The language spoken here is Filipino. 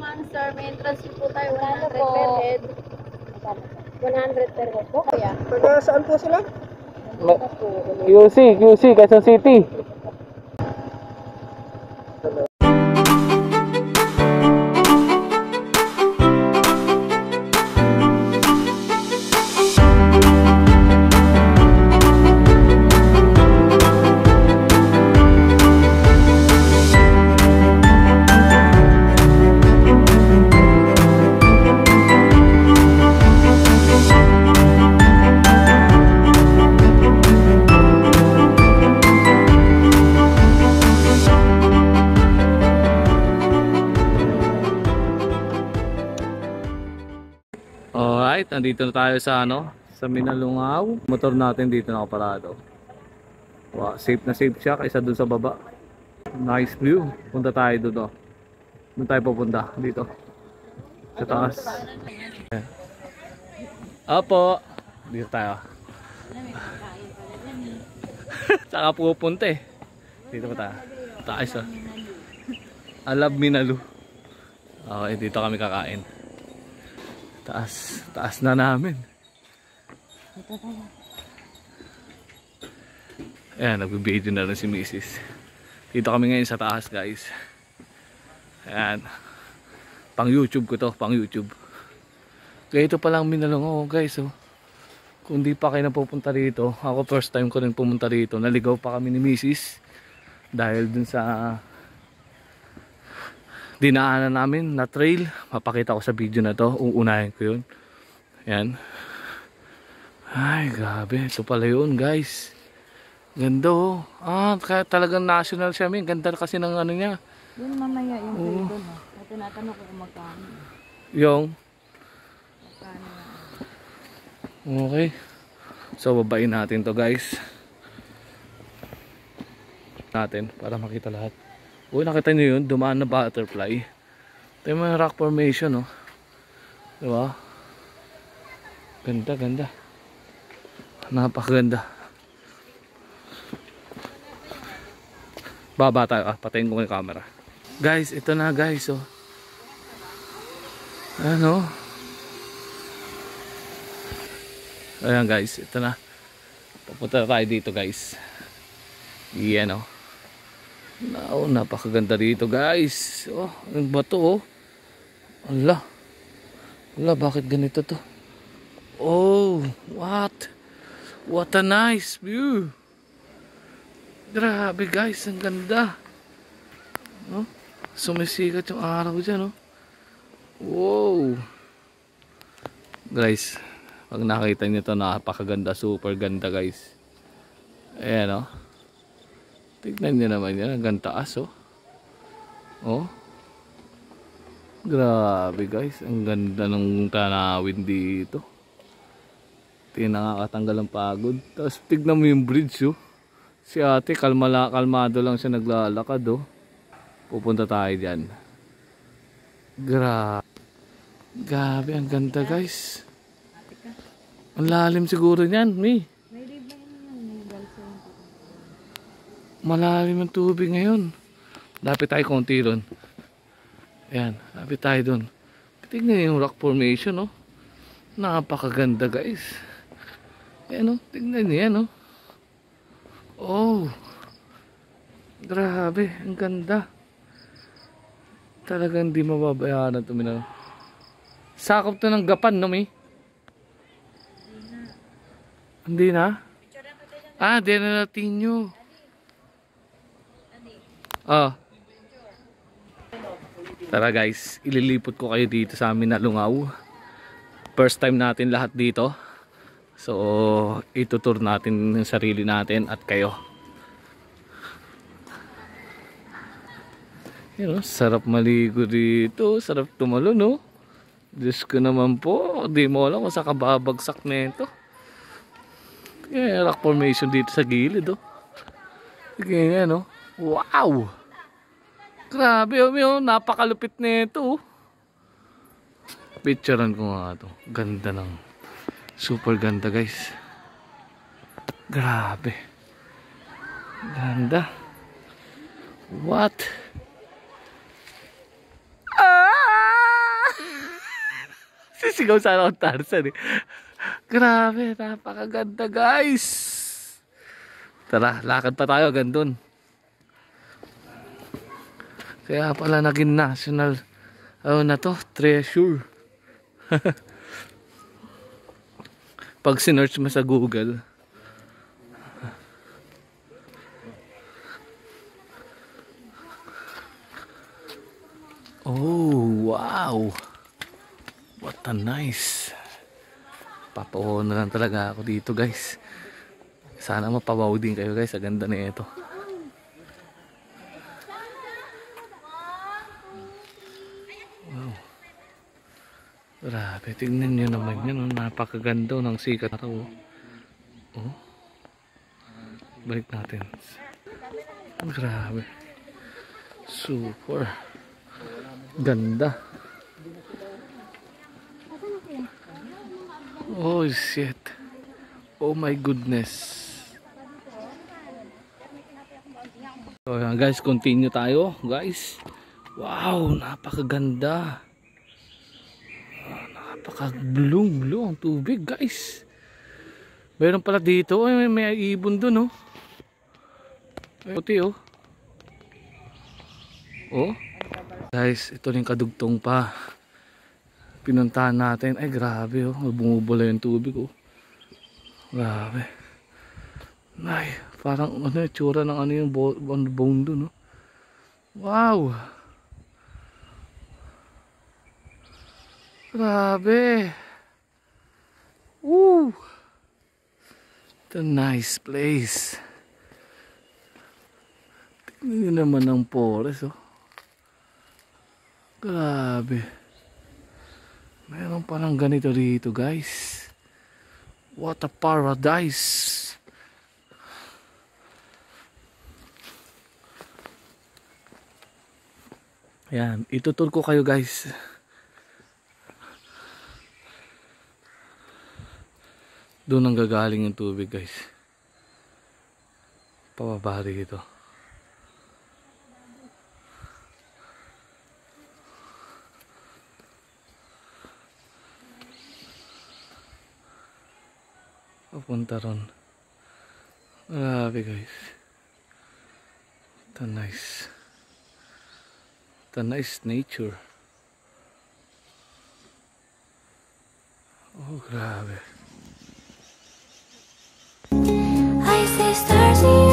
naman, sir. May entrance fee po tayo, 100 per head. 100 per head po, kaya. Taga saan po sila? QC, Quezon City. Alright, nandito na tayo sa sa Minalungaw. Motor natin dito nakaparado. Wow, safe na safe siya kaysa dun sa baba. Nice view. Punta tayo doon. Doon tayo pupunta dito. Sa taas. Apo. Dito tayo. Saka pupunta Dito pa tayo. Taas Alab Minalu. Okay, dito kami kakain. Taas na namin. Ayan, nag-video na rin si Mrs. Dito kami ngayon sa taas, guys. Ayan. Pang YouTube ko to, pang YouTube. Kaya ito palang Minalungaw, guys. Kung di pa kayo napupunta rito, ako first time ko rin pumunta rito. Naligaw pa kami ni Mrs. Dahil dun sa dinaanan namin na trail. Mapakita ko sa video na to. Uunahin ko yun. Ayan. Ay, grabe. Ito pala yun, guys. Ganda kaya talagang national siya. Ganda kasi ng niya. Yun mamaya yung trail doon. Tinatanong ko kung magkano. Yung? Okay. So, babain natin to, guys. Natin, para makita lahat. Uy, nakita nyo yun? Dumaan na butterfly. Ito yung mga rock formation, Diba? Ganda, ganda. Napakaganda. Baba tayo. Patayin ko yung camera. Guys, ito na, guys, Ayan, guys. Ito na. Papunta tayo dito, guys. Yan, napakaganda dito, guys. Ang bato, ala, bakit ganito to? What a nice view. Grabe, guys, ang ganda. Sumisikat yung araw dyan, Wow. Guys, pag nakita nyo to, napakaganda, super ganda, guys. Ayan, tignan nyo naman yan, hanggang taas, grabe, guys, ang ganda ng tanawin dito. Nakakatanggal ang pagod. Tapos tignan mo yung bridge, si ate kalmado lang siya naglalakad, pupunta tayo dyan. Grabe, ang ganda, guys. Ang lalim siguro niyan, malalim ang tubig ngayon. Lapit tayo konti doon. Ayan, lapit tayo doon. Tignan yung rock formation, napakaganda, guys. Ayan, tignan niyo yan, grabe, ang ganda. Talagang di mababayaran ito, Sakop to ng Gapan, Hindi na? Di na natin nyo. Tara, guys, ililipot ko kayo dito sa amin na Minalungaw. First time natin lahat dito. So, itutur natin yung sarili natin at kayo. Sarap maligo dito. Sarap tumalon, Diyos ko naman po. Di mo alam kung saan ka babagsak nito. Rock formation dito sa gilid, Tignan, Wow! Grabe, napakalupit nito, Picturean ko nga ito. Ganda ng super ganda, guys. Grabe. Ganda. What? Sumisigaw sana ako Tarzan eh. Grabe, napakaganda guys. Tara, lakad pa tayo hanggang dun. Kaya pala naging national na to, treasure. Pag sinearch mo sa Google. Oh, wow. What a nice. Papawaw na lang talaga ako dito guys. Sana mapawaw din kayo guys. Ang ganda na ito. Wow. Grabe. Tingnan nyo naman yan. Napakaganda ng sikat na ito. Oh. Balik natin. Grabe. Super. Ganda. Oh shit. Oh my goodness. So yan guys, continue tayo guys. Wow, napakaganda. Napaka-blue ang tubig guys. Meron pala dito, may ibon dun oh. Puti oh. Oh. Guys, ito yung kadugtong pa. Pinuntahan natin. Ay grabe oh, bumubula yung tubig oh. Grabe. Ay, parang ano yung tsura ng ano yung bone dun oh. Wow. Grabe. Woo. It's a nice place. Tingnan nyo naman ang forest oh. Grabe. Meron palang ganito dito guys. What a paradise. Ayan, itutur ko kayo guys. Doon ang gagaling yung tubig guys. Pababa dito. Papunta ron. Grabe guys. Ito nice. Ito nice nature. Oh grabe. I see stars in